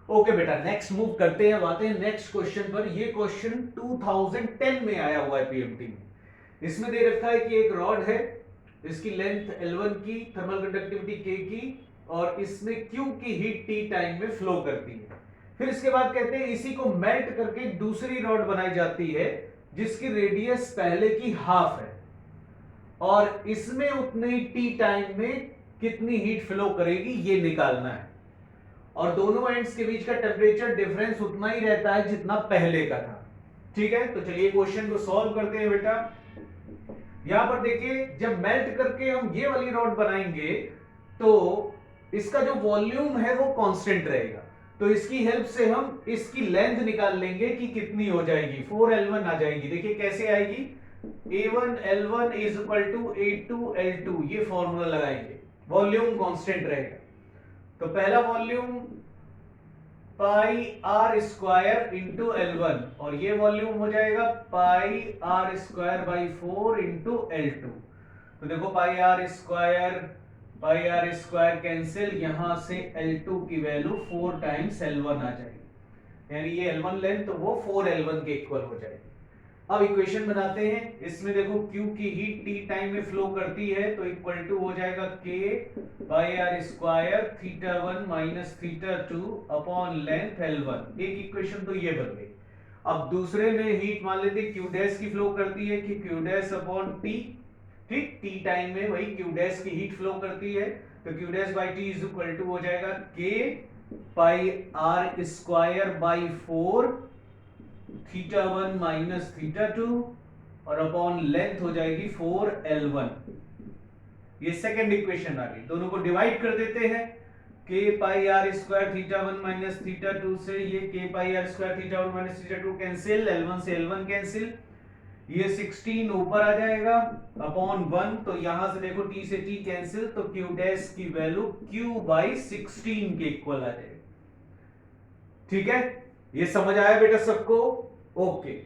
Okay बेटा, next move करते हैं, आते हैं नेक्स्ट क्वेश्चन पर। ये क्वेश्चन 2010 में आया हुआ है पीएमटी में। इसमें दे रखा है कि एक रॉड है, इसकी लेंथ L1 की, थर्मल कंडक्टिविटी K की, और इसमें Q की हीट T टाइम में फ्लो करती है। फिर इसके बाद कहते हैं इसी को मेल्ट करके दूसरी रॉड बनाई जाती है जिसकी रेडियस पहले की हाफ है, और इसमें उतनी T टाइम में कितनी हीट फ्लो करेगी ये निकालना है। और दोनों एंड्स के बीच का टेम्परेचर डिफरेंस उतना ही रहता है जितना पहले का था। ठीक है, तो चलिए क्वेश्चन को सॉल्व करते हैं बेटा। यहां पर देखिए, जब मेल्ट करके हम ये वाली रॉड बनाएंगे तो इसका जो वॉल्यूम है वो कांस्टेंट रहेगा, तो इसकी हेल्प से हम इसकी लेंथ निकाल लेंगे कि कितनी हो जाएगी, 4L1 आ जाएगी। देखिए कैसे आएगी, A1L1 is equal to A2L2, ये फॉर्मूला लगाएंगे, वॉल्यूम कांस्टेंट रहेगा। तो पहला volume pi r square into L1, और ये वॉल्यूम हो जाएगा pi r square by 4 into L2। तो देखो पाई आर स्क्वायर कैंसिल, यहां से L2 की वैल्यू 4 टाइम्स L1 आ जाएगी, यानी ये L1 लेंथ तो वो 4L1 के इक्वल हो जाएगी। अब इक्वेशन बनाते हैं, इसमें देखो Q की हीट T टाइम में फ्लो करती है, तो इक्वल टू हो जाएगा K by r square θ1 minus θ2 upon length L1। एक इक्वेशन तो ये बन गई। अब दूसरे में हीट मान लेते Q डैश की फ्लो करती है कि Q डैश अपॉन T, ठीक, T टाइम में वही Q डैश की हीट फ्लो करती है, तो Q dash by T is equal to हो जाएगा K pi r square by 4 θ1 minus θ2, और अपॉन लेंथ हो जाएगी 4L1। ये सेकंड इक्वेशन आ गई। दोनों को डिवाइड कर देते हैं, k pi r square θ1 minus θ2 से ये k pi r square θ1 minus θ2 cancel, L1 से L1 कैंसिल, ये 16 ऊपर आ जाएगा अपॉन 1, तो यहां से देखो t से t कैंसिल, तो q डैश की वैल्यू q बाई 16 के इक्वल आ जाएगी। ठीक है, ये समझ आया बेटा सबको? ओके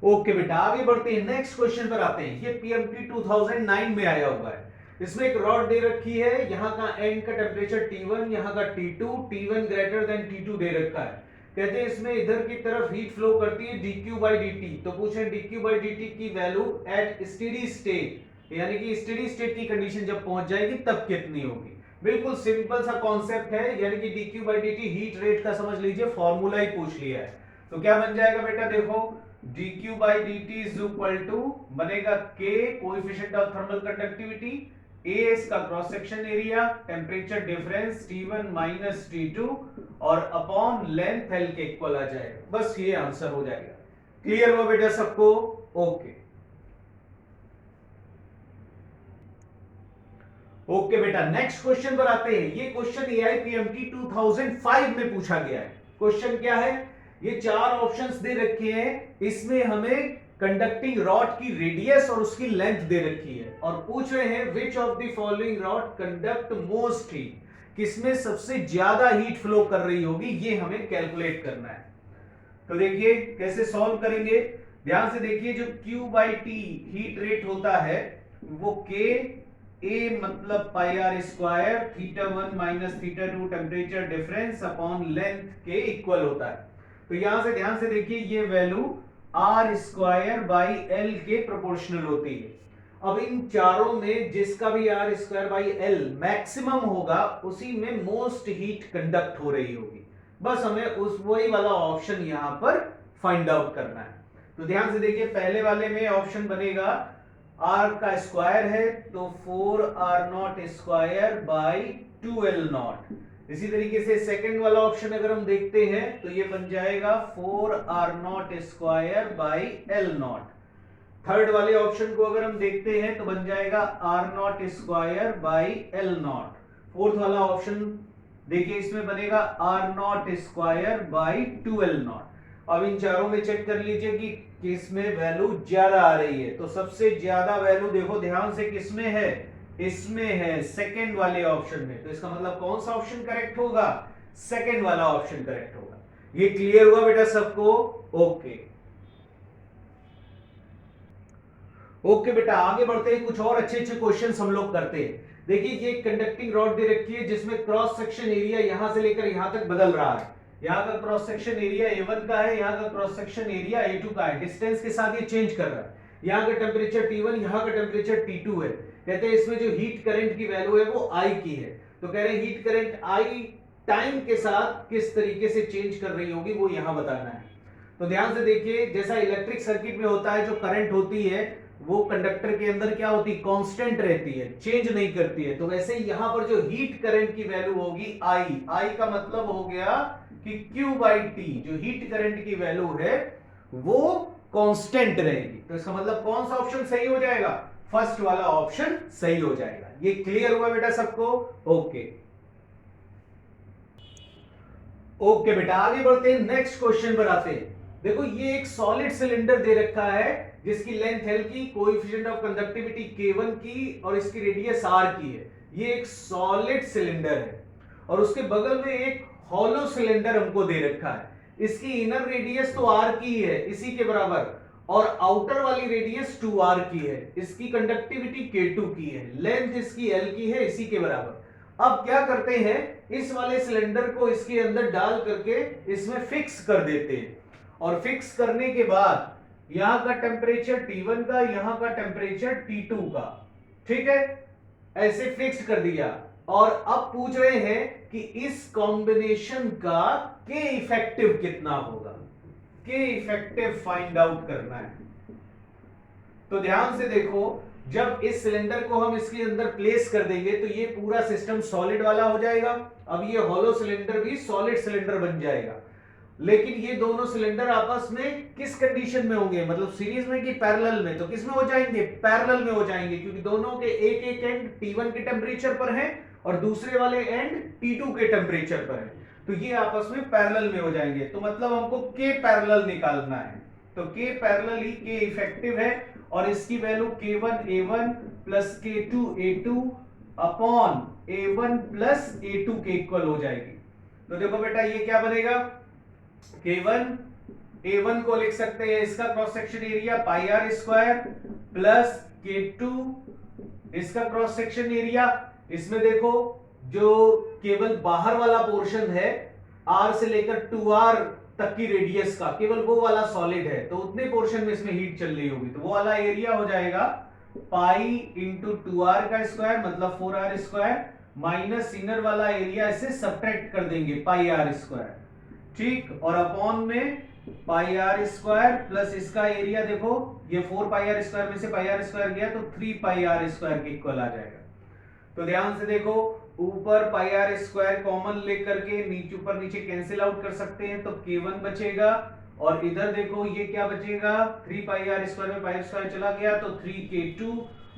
ओके बेटा, आगे बढ़ते हैं, नेक्स्ट क्वेश्चन पर आते हैं। ये पीएमटी 2009 में आया हुआ है। इसमें एक रॉड दे रखी है, यहां का एंड का टेम्परेचर T1, यहां का T2, T1 greater than T2 दे रखा है। कहते हैं इसमें इधर की तरफ हीट फ्लो करती है dq बाई dt, तो पूछे dq बाई dt की वैल्यू एट स्टेडी स्टेट, यानी कि स्टेडी स्टेट की कंडीशन जब पहुंच जाएगी तब कितनी होगी। बिल्कुल सिंपल सा कॉन्सेप्ट है, यानी कि dq by dt heat rate का समझ लीजिए, फॉर्मूला ही पूछ लिया है। तो क्या बन जाएगा बेटा, देखो dq by dt is equal to बनेगा k coefficient of thermal conductivity, A इसका cross section area, temperature difference T1 minus T2, और अपॉन लेंथ L के इक्वल आ जाएगा। बस ये आंसर हो जाएगा। क्लियर हुआ बेटा सबको? ओके ओके बेटा, नेक्स्ट क्वेश्चन पर आते हैं। ये क्वेश्चन AIPMT 2005 में पूछा गया है। क्वेश्चन क्या है, ये चार ऑप्शंस दे रखे हैं, इसमें हमें कंडक्टिंग रॉड की रेडियस और उसकी लेंथ दे रखी है, और पूछ रहे हैं which of the following rod conduct most heat, किसमें सबसे ज्यादा हीट फ्लो कर रही होगी, ये हमें कैलकुलेट करना है। तो देखिए कैसे सॉल्व करेंगे, ध्यान से देखिए, जो Q बाई T हीट रेट होता है वो K A मतलब pi r square θ1 minus θ2 temperature difference upon length के इक्वल होता है। तो यहां से ध्यान से देखिए, ये value r square by L के प्रोपोर्शनल होती है। अब इन चारों में जिसका भी r square by L maximum होगा उसी में मोस्ट हीट कंडक्ट हो रही होगी। बस हमें उस वही वाला ऑप्शन यहां पर फाइंड आउट करना है। तो ध्यान से देखिए, पहले वाले में ऑप्शन बनेगा r का स्क्वायर है तो 4r0 स्क्वायर बाई 2l0। इसी तरीके से सेकंड वाला ऑप्शन अगर हम देखते हैं तो ये बन जाएगा 4r0 square by l0। Third वाले ऑप्शन को अगर हम देखते हैं तो बन जाएगा r0 square by l0। Fourth वाला ऑप्शन देखिए, इसमें बनेगा r0 स्क्वायर बाई 2l0। अब इन चारों में चेक कर लीजिए कि किसमें वैल्यू ज्यादा आ रही है। तो सबसे ज्यादा वैल्यू देखो ध्यान से किसमें है, इसमें है, सेकंड वाले ऑप्शन में। तो इसका मतलब कौन सा ऑप्शन करेक्ट होगा, सेकंड वाला ऑप्शन करेक्ट होगा। ये क्लियर हुआ बेटा सबको? ओके ओके बेटा, आगे बढ़ते हैं, कुछ और अच्छे अच्छे क्वेश्चंस हम लोग करते हैं। देखिए ये कंडक्टिंग रॉड दे रखी है जिसमें क्रॉस सेक्शन एरिया यहां से लेकर यहां तक बदल रहा है। यहाँ का क्रॉस सेक्शन एरिया A1 का है, यहाँ का क्रॉस सेक्शन एरिया A2 का है। डिस्टेंस के साथ ये चेंज कर रहा है। यहाँ का टेम्परेचर T1, यहाँ का टेम्परेचर T2 है। कहते हैं इसमें जो हीट करंट की वैल्यू है वो I की है। तो कह रहे हैं हीट करंट I टाइम के साथ किस तरीके से चेंज कर रही होगी वो यहां बताना है। तो ध्यान से देखिए, जैसा इलेक्ट्रिक सर्किट में होता है, जो करंट होती है वो कंडक्टर के अंदर क्या होती है, कांस्टेंट रहती है, चेंज नहीं करती है। तो वैसे ही यहां पर जो हीट करंट की वैल्यू होगी I का मतलब हो गया कि Q/T, जो हीट करंट की वैल्यू है वो कांस्टेंट रहेगी। तो इसका मतलब कौन सा ऑप्शन सही हो जाएगा, फर्स्ट वाला ऑप्शन सही हो जाएगा। ये क्लियर हुआ बेटा सबको? ओके ओके बेटा, आगे बढ़ते हैं, नेक्स्ट क्वेश्चन पर आते हैं। देखो ये एक सॉलिड सिलेंडर दे रखा है जिसकी लेंथ L की, कोएफिशिएंट ऑफ कंडक्टिविटी K1 की और इसकी रेडियस R की है। ये एक सॉलिड सिलेंडर है और उसके बगल में एक हॉलो सिलेंडर हमको दे रखा है। इसकी इनर रेडियस तो R की है, इसी के बराबर, और आउटर वाली रेडियस 2R की है। इसकी कंडक्टिविटी K2 की है, लेंथ इसकी L की है, इसी के बराबर। अब क्या करते हैं, इस वाले सिलेंडर को इसके अंदर डाल करके इसमें फिक्स कर देते हैं और फिक्स करने के बाद यहां का टेम्परेचर T1 का, यहां का टेम्परेचर T2 का, ठीक है, ऐसे फिक्स कर दिया। और अब पूछ रहे हैं कि इस कॉम्बिनेशन का के इफेक्टिव कितना होगा, के इफेक्टिव फाइंड आउट करना है। तो ध्यान से देखो, जब इस सिलेंडर को हम इसके अंदर प्लेस कर देंगे तो ये पूरा सिस्टम सॉलिड वाला हो जाएगा। अब ये हॉलो सिलेंडर भी सॉलिड सिलेंडर बन जाएगा। लेकिन ये दोनों सिलेंडर आपस में किस कंडीशन में होंगे, मतलब सीरीज में कि पैरेलल में? तो किस में हो जाएंगे, पैरेलल में हो जाएंगे, क्योंकि दोनों के एक एक एंड T1 के टेम्परेचर पर है और दूसरे वाले एंड T2 के टेम्परेचर पर है। तो ये आपस में पैरेलल में हो जाएंगे। तो मतलब हमको K पैरेलल निकालना है। तो K पैरेलल ही K इफेक्टिव है और इसकी value K1 A1 plus K2 A2 upon A1 plus A2 के इक्वल हो जाएगी। तो देखो बेटा ये क्या बनेगा, K1 A1 को लिख सकते हैं, इसका cross section area pi r square plus K2 इसका क्रॉस सेक्शन एरिया। इसमें देखो जो केवल बाहर वाला पोर्शन है R से लेकर 2R तक की रेडियस का, केवल वो वाला सॉलिड है, तो उतने पोर्शन में इसमें हीट चल रही होगी, तो वो वाला एरिया हो जाएगा पाई इंटू 2R का स्क्वायर मतलब 4R स्क्वायर माइनस इनर वाला एरिया इसे सब्ट्रैक्ट कर देंगे पाई आर स्क्वायर, ठीक, और अपॉन में पाई आर स्क्वायर प्लस इसका एरिया देखो ये 4 पाई आर स्क्वायर में से पाई आर स्क्वायर गया तो 3 पाई आर स्क्वायर के इक्वल आ जाएगा। तो ध्यान से देखो, ऊपर पाई आर स्क्वायर कॉमन लेकर के नीचे ऊपर नीचे कैंसिल आउट कर सकते हैं, तो K1 बचेगा और इधर देखो ये क्या बचेगा, 3 पाई आर स्क्वायर में पाई आर स्क्वायर चला गया तो 3K2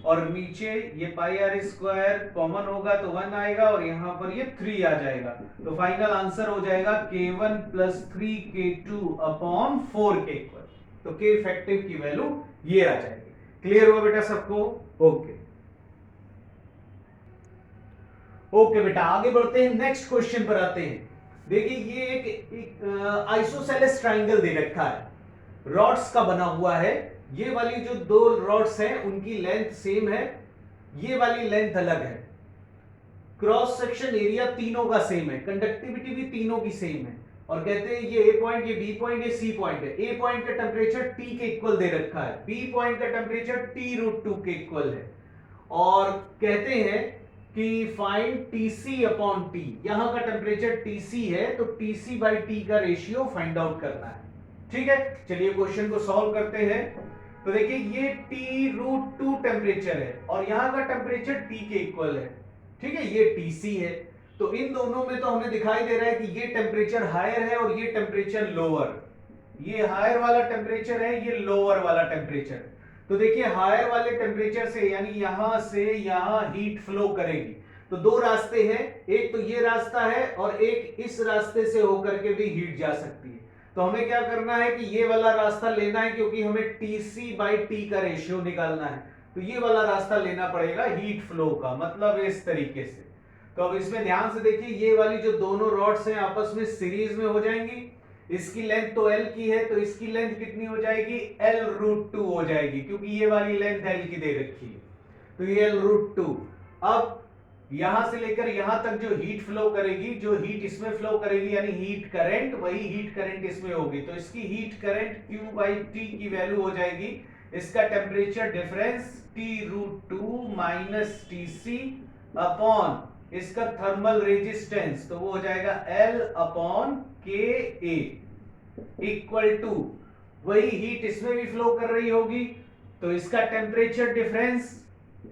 और नीचे ये पाई आर स्क्वायर कॉमन होगा तो 1 आएगा और यहां पर ये 3 आ जाएगा। तो फाइनल आंसर हो जाएगा K1 प्लस 3K2 अपॉन 4 के इक्वल। तो K इफेक्टिव की वैल्यू ये आ जाएगी। क्लियर हुआ बेटा सबको? ओके ओके बेटा, आगे बढ़ते हैं, नेक्स्ट क्वेश्चन पर आते हैं। देखिए ये एक आइसोसेलेस ट्राइंगल दे रखा है, रॉड्स का बना हुआ है। ये वाली जो दो रॉड्स हैं उनकी लेंथ सेम है, ये वाली लेंथ अलग है, क्रॉस सेक्शन एरिया तीनों का सेम है, कंडक्टिविटी भी तीनों की सेम है, और कहते हैं ये A पॉइंट, ये B पॉइंट, ये C पॉइंट है। A पॉइंट का टेम्परेचर T के इक्वल दे रखा है, B पॉइंट का टेम्परेचर T√2 के इक्वल है, और कहते हैं कि फाइंड TC अपॉन T। यहां का टेम्परेचर TC है तो TC बाई T का रेशियो फाइंड आउट करना है। ठीक है, चलिए क्वेश्चन को सॉल्व करते हैं। तो देखिए ये T√2 टेम्परेचर है और यहां का टेम्परेचर T के इक्वल है, ठीक है, ये TC है। तो इन दोनों में तो हमें दिखाई दे रहा है कि ये टेम्परेचर हायर है और ये टेम्परेचर लोअर, ये हायर वाला टेम्परेचर है, ये लोअर वाला टेम्परेचर। तो देखिए हायर वाले टेम्परेचर से यानी यहां से यहां हीट फ्लो करेगी। तो दो रास्ते हैं, एक तो ये रास्ता है और एक इस रास्ते से होकर के भी हीट जा सकती है। तो हमें क्या करना है कि ये वाला रास्ता लेना है, क्योंकि हमें TC बाई T का रेशियो निकालना है। तो ये वाला रास्ता लेना पड़ेगा हीट फ्लो का, मतलब इस तरीके से। तो अब इसमें ध्यान से देखिए, ये वाली जो दोनों रॉड्स हैं आपस में सीरीज में हो जाएंगी। इसकी लेंथ तो L की है तो इसकी लेंथ कितनी हो जाएगी, L√2 हो जाएगी, क्योंकि ये वाली लेंथ L की दे रखी है, तो ये L√2। अब यहां से लेकर यहां तक जो हीट फ्लो करेगी, जो हीट इसमें फ्लो करेगी यानी हीट करंट, वही हीट करंट इसमें होगी। तो इसकी heat current Q by T की वैल्यू हो जाएगी, इसका temperature difference T√2 minus TC upon इसका थर्मल रेजिस्टेंस, तो वो हो जाएगा L अपॉन के ए, इक्वल टू वही हीट इसमें भी फ्लो कर रही होगी, तो इसका temperature difference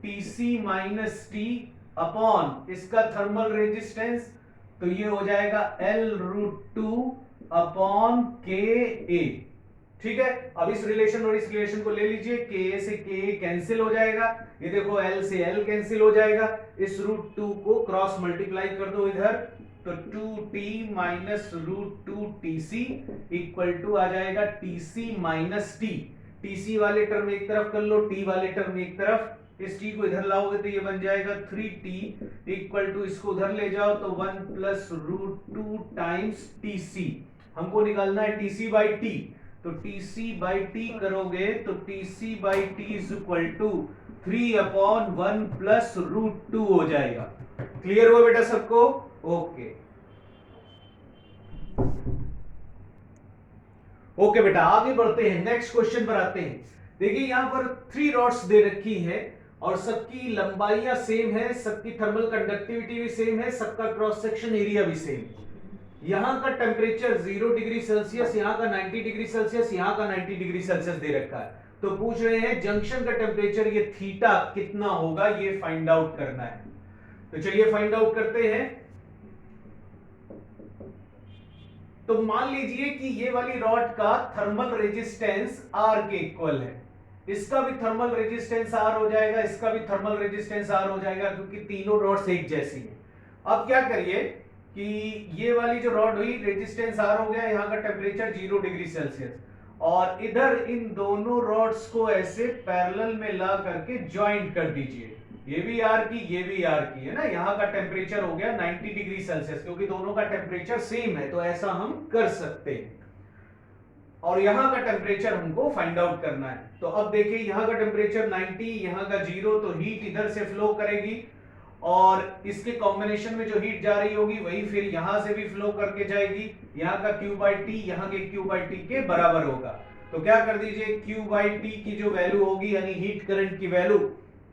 Tc minus T upon इसका थर्मल रेजिस्टेंस, तो ये हो जाएगा L√2 अपॉन के ए। ठीक है, अब इस रिलेशन और इस रिलेशन को ले लीजिए, के से के कैंसिल हो जाएगा, ये देखो L से L कैंसिल हो जाएगा, इस √2 को क्रॉस मल्टीप्लाई कर दो इधर, तो 2t minus √2 TC equal to आ जाएगा TC माइनस टी। TC वाले टर्म एक तरफ कर लो, T वाले टर्म एक तरफ, इस t को इधर लाओगे तो ये बन जाएगा 3t इक्वल टू इसको उधर ले जाओ तो 1 प्लस √2 टाइम्स TC। हमको निकालना है TC बाई टी, तो TC बाई टी करोगे तो TC by T is equal to 3 upon 1 plus √2 हो जाएगा। क्लियर हुआ बेटा सबको? ओके ओके बेटा, आगे बढ़ते हैं, नेक्स्ट क्वेश्चन पर आते हैं। देखिए यहां पर 3 रॉड्स दे रखी है और सबकी लंबाइयां सेम है, सबकी थर्मल कंडक्टिविटी भी सेम है, सबका क्रॉस सेक्शन एरिया भी सेम है। यहां का टेम्परेचर 0 डिग्री सेल्सियस, यहां का 90 डिग्री सेल्सियस, यहां का 90 डिग्री सेल्सियस दे रखा है। तो पूछ रहे हैं जंक्शन का टेम्परेचर ये थीटा कितना होगा, ये फाइंड आउट करना है। तो चलिए फाइंड आउट करते हैं। तो मान लीजिए कि ये वाली रॉड का थर्मल रेजिस्टेंस R के इक्वल है, इसका भी थर्मल रेजिस्टेंस R हो जाएगा, इसका भी थर्मल रेजिस्टेंस R हो जाएगा, क्योंकि तीनों रॉड्स एक जैसी हैं। अब क्या करिए कि ये वाली जो रॉड हुई रेजिस्टेंस R हो गया, यहाँ का टेम्परेचर 0 डिग्री सेल्सियस, और इधर इन दोनों रॉड्स को ऐसे पैरेलल में ला करके ज्वाइंट कर दीजिए, ये भी R की ये भी R की है ना। यहाँ का टेम्परेचर हो गया 90 डिग्री सेल्सियस, क्योंकि दोनों का टेम्परेचर सेम है, तो ऐसा हम कर सकते हैं। और यहाँ का टेम्परेचर हमको फाइंड आउट करना है। तो अब देखिए यहाँ का टेम्परेचर 90, यहाँ का 0, तो हीट इधर से फ्लो करेगी और इसके कॉम्बिनेशन में जो हीट जा रही होगी वही फिर यहां से भी फ्लो करके जाएगी। यहाँ का Q बाई टी यहाँ के Q बाई टी के बराबर होगा। तो क्या कर दीजिए, Q बाई टी की जो वैल्यू होगी यानी हीट करंट की value,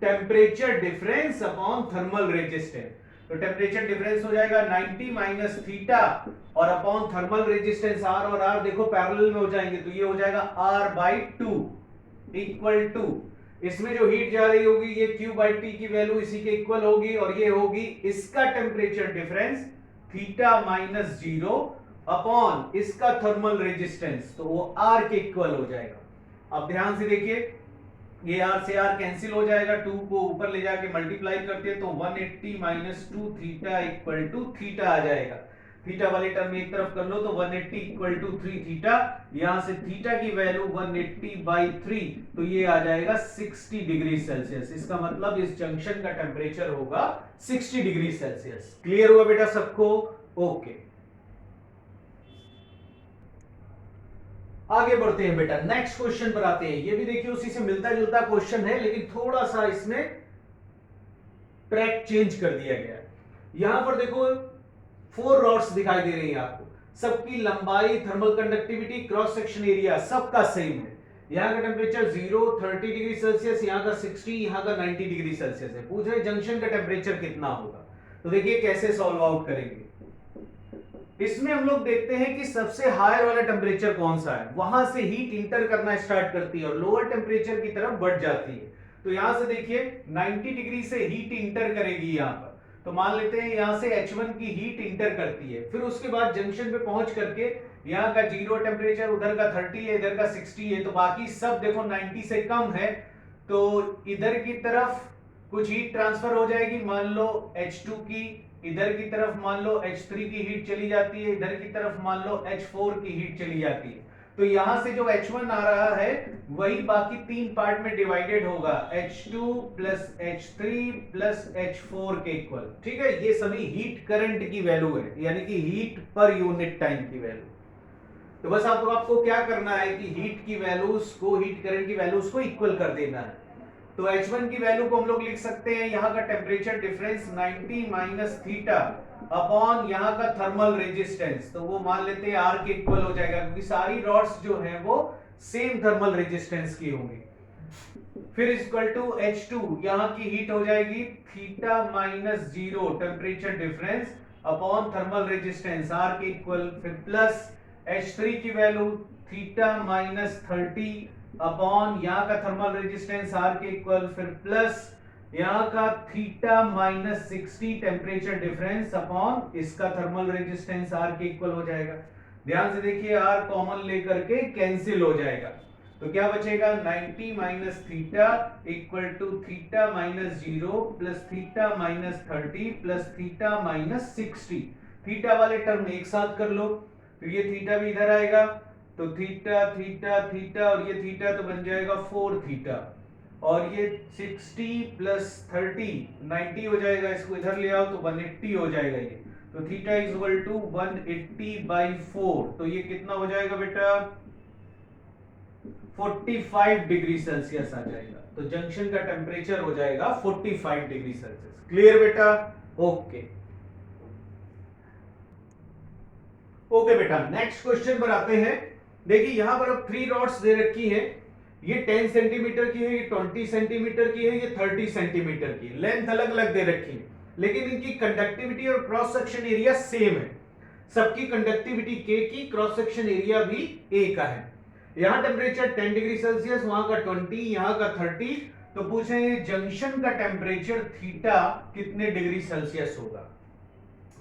temperature difference upon thermal resistance, तो टेम्परेचर डिफरेंस हो जाएगा 90 माइनस थीटा और अपॉन थर्मल रेजिस्टेंस R, और R देखो पैरेलल में हो जाएंगे, तो ये हो जाएगा R बाई 2 इक्वल टू इसमें जो हीट जा रही होगी ये Q बाई टी की वैल्यू इसी के इक्वल होगी, और ये होगी इसका temperature difference theta minus 0 upon इसका थर्मल रेजिस्टेंस, तो वो R के इक्वल हो जाएगा। अब ध्यान से देखिए, ये R से R कैंसिल हो जाएगा, 2 को ऊपर ले जाके मल्टीप्लाई करते हैं तो 180 minus 2 theta equal to theta आ जाएगा। थीटा वाले टर्म एक तरफ कर लो तो 180 इक्वल टू 3 थीटा, यहां से थीटा की वैल्यू 180 बाई 3, तो ये आ जाएगा 60 डिग्री सेल्सियस। इसका मतलब इस जंक्शन का टेम्परेचर होगा 60 डिग्री सेल्सियस। क्लियर हुआ बेटा सबको? ओके, आगे बढ़ते हैं बेटा, नेक्स्ट क्वेश्चन पर आते हैं। ये भी देखिए उसी से मिलता जुलता क्वेश्चन है, लेकिन थोड़ा सा इसमें ट्रैक चेंज कर दिया गया है। यहां पर देखो 4 रॉड्स दिखाई दे रही हैं आपको, सबकी लंबाई, thermal conductivity, cross section area सबका सेम है। यहाँ का टेम्परेचर 0, 30 डिग्री सेल्सियस, यहाँ का 60, यहाँ का 90 डिग्री सेल्सियस है। पूछ रहे जंक्शन का टेम्परेचर कितना होगा। तो देखिए कैसे सॉल्व आउट करेंगे। इसमें हम लोग देखते हैं कि सबसे हायर वाला टेम्परेचर कौन सा है, वहां से हीट इंटर करना स्टार्ट करती है और लोअर टेम्परेचर की तरफ बढ़ जाती है। तो यहां से देखिए 90 डिग्री से हीट इंटर करेगी यहां पर, तो मान लेते हैं यहां से H1 की हीट इंटर करती है, फिर उसके बाद जंक्शन पे पहुंच करके यहाँ का 0 टेम्परेचर, उधर का 30 है, इधर का 60 है, तो बाकी सब देखो 90 से कम है, तो इधर की तरफ कुछ हीट ट्रांसफर हो जाएगी। मान लो H2 की इधर की तरफ मान लो H3 की हीट चली जाती है, इधर की तरफ मान लो H4 की हीट चली जाती है। तो यहां से जो H1 आ रहा है वही बाकी 3 पार्ट में डिवाइडेड होगा, H2 plus H3 plus H4 के इक्वल। ठीक है, ये सभी हीट करंट की वैल्यू है, यानी कि हीट पर यूनिट टाइम की वैल्यू। तो बस आपको क्या करना है कि हीट की वैल्यूज को, हीट करंट की वैल्यूज को इक्वल कर देना है। तो H1 की वैल्यू को हम लोग लिख सकते हैं, यहाँ का temperature difference 90 minus theta upon यहाँ का थर्मल रेजिस्टेंस, तो वो मान लेते हैं R के इक्वल हो जाएगा, क्योंकि सारी रॉड्स जो हैं वो सेम थर्मल रेजिस्टेंस की होंगी। फिर इक्वल टू H2, यहाँ की हीट हो जाएगी theta minus 0 temperature difference upon thermal resistance R के इक्वल, फिर प्लस H3 की वैल्यू थीटा माइनस 30 अपॉन यहाँ का थर्मल रेजिस्टेंस R के इक्वल, फिर प्लस यहाँ का theta minus 60 temperature difference upon इसका थर्मल रेजिस्टेंस R के इक्वल हो जाएगा। ध्यान से देखिए, R कॉमन लेकर के कैंसिल हो जाएगा, तो क्या बचेगा 90 minus theta equal to theta minus 0 plus theta minus 30 plus theta minus 60। Theta वाले टर्म एक साथ कर लो, तो ये थीटा भी इधर आएगा, तो थीटा थीटा थीटा और ये थीटा तो बन जाएगा 4 थीटा, और ये 60 प्लस 30 90 हो जाएगा, इसको इधर ले आओ तो 180 हो जाएगा ये, तो थीटा इज इक्वल टू 180/4, तो ये कितना हो जाएगा बेटा 45 डिग्री सेल्सियस आ जाएगा, तो जंक्शन का टेम्परेचर हो जाएगा 45 डिग्री सेल्सियस। क्लियर बेटा? ओके ओके बेटा, नेक्स्ट क्वेश्चन पर आते हैं। देखिए यहां पर अब 3 रॉड्स दे रखी हैं, ये 10 सेंटीमीटर की है, ये 20 सेंटीमीटर की है, ये 30 सेंटीमीटर की है, लेंथ अलग अलग दे रखी है, लेकिन इनकी कंडक्टिविटी और क्रॉस सेक्शन एरिया सेम है। सबकी कंडक्टिविटी K की, क्रॉस सेक्शन एरिया भी A का है। यहां टेम्परेचर 10 डिग्री सेल्सियस, वहां का 20, यहां का 30, तो पूछे जंक्शन का टेम्परेचर थीटा कितने डिग्री सेल्सियस होगा।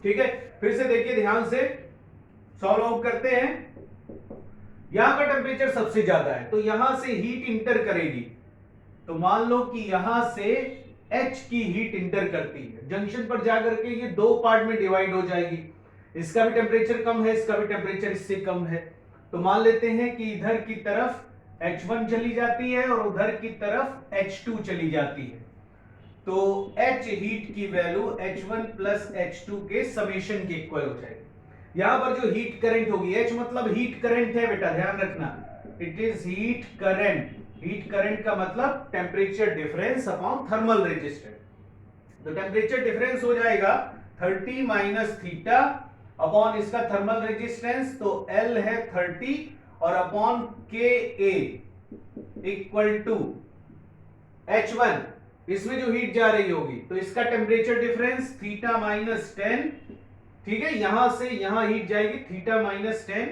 ठीक है, फिर से देखिए ध्यान से, सॉल्व आउट करते हैं। यहां का टेम्परेचर सबसे ज्यादा है, तो यहां से हीट इंटर करेगी, तो मान लो कि यहां से H की हीट इंटर करती है, जंक्शन पर जाकर के ये 2 पार्ट में डिवाइड हो जाएगी, इसका भी टेम्परेचर कम है, इसका भी टेम्परेचर इससे कम है, तो मान लेते हैं कि इधर की तरफ H1 चली जाती है और उधर की तरफ H2 चली जाती है, तो H हीट की वैल्यू H1 प्लस H2 के समेशन के इक्वल हो जाएगी। यहां पर जो हीट करंट होगी, H मतलब हीट करंट है बेटा, ध्यान रखना, it is heat current. Heat current का मतलब temperature difference upon thermal resistance, तो टेम्परेचर डिफरेंस हो जाएगा 30 माइनस थीटा अपॉन इसका थर्मल रेजिस्टेंस, तो L है 30 और upon KA equal to H1, इसमें जो हीट जा रही होगी, तो इसका टेम्परेचर डिफरेंस थीटा माइनस 10, ठीक है, यहां से यहां हीट जाएगी थीटा माइनस 10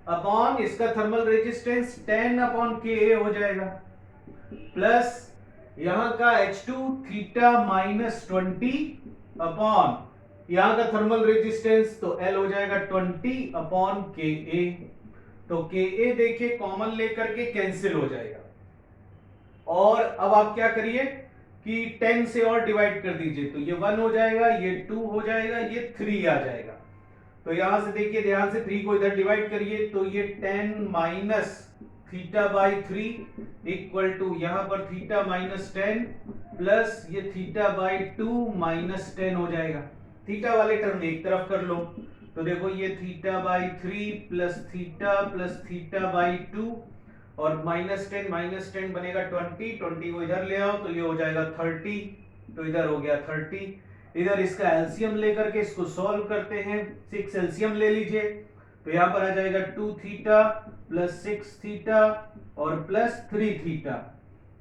अपॉन इसका थर्मल रेजिस्टेंस 10 अपॉन KA हो जाएगा, प्लस यहां का H2 थीटा माइनस 20 अपॉन यहां का थर्मल रेजिस्टेंस, तो L हो जाएगा 20 अपॉन KA, तो KA देखिए कॉमन लेकर के कैंसिल हो जाएगा, और अब आप क्या करिए कि 10 से और डिवाइड कर दीजिए, तो ये 1 हो जाएगा, ये 2 हो जाएगा, ये 3 आ जाएगा, तो यहां से देखिए ध्यान से 3 को इधर डिवाइड करिए, तो ये 10 minus theta by 3 equal to यहां पर थीटा माइनस 10 प्लस ये थीटा बाई 2 माइनस 10 हो जाएगा। थीटा वाले टर्म एक तरफ कर लो, तो देखो ये theta by 3 plus theta by 2 और माइनस 10 बनेगा 20 को इधर ले आओ तो ये हो जाएगा 30, तो इधर हो गया 30, इधर इसका एलसीएम लेकर के इसको सॉल्व करते हैं, 6 एलसीएम ले लीजिए, तो यहां पर आ जाएगा 2 थीटा प्लस 6 थीटा और प्लस 3 थीटा,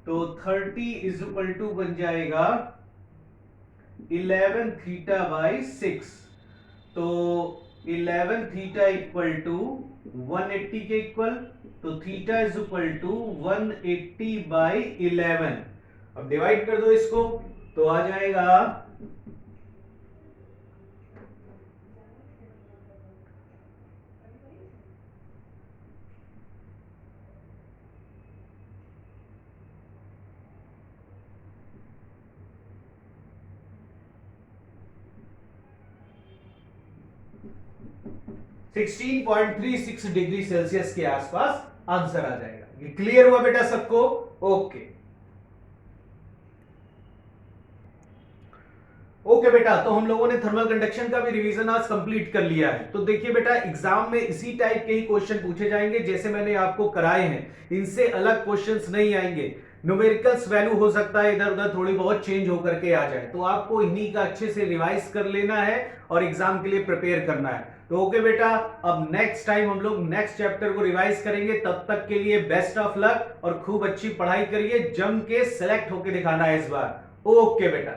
तो 30 इज इक्वल टू बन जाएगा 11 थीटा बाई 6, तो 11 थीटा इक्वल टू 180 के इक्वल, तो थीटा इज इक्वल टू 180/11। अब डिवाइड कर दो इसको, तो आ जाएगा 16.36 डिग्री सेल्सियस के आसपास आंसर आ जाएगा। ये क्लियर हुआ बेटा सबको? ओके ओके बेटा, तो हम लोगों ने थर्मल कंडक्शन का भी रिवीजन आज कंप्लीट कर लिया है। तो देखिए बेटा, एग्जाम में इसी टाइप के ही क्वेश्चन पूछे जाएंगे जैसे मैंने आपको कराए हैं, इनसे अलग क्वेश्चंस नहीं आएंगे। न्यूमेरिकल्स वैल्यू हो सकता है इधर उधर थोड़ी बहुत चेंज होकर के आ जाए, तो आपको इन्हीं का अच्छे से रिवाइज कर लेना है और एग्जाम के लिए प्रिपेयर करना है। तो ओके बेटा, अब नेक्स्ट टाइम हम लोग नेक्स्ट चैप्टर को रिवाइज करेंगे। तब तक के लिए बेस्ट ऑफ लक और खूब अच्छी पढ़ाई करिए, जम के सेलेक्ट होके दिखाना है इस बार। ओके बेटा।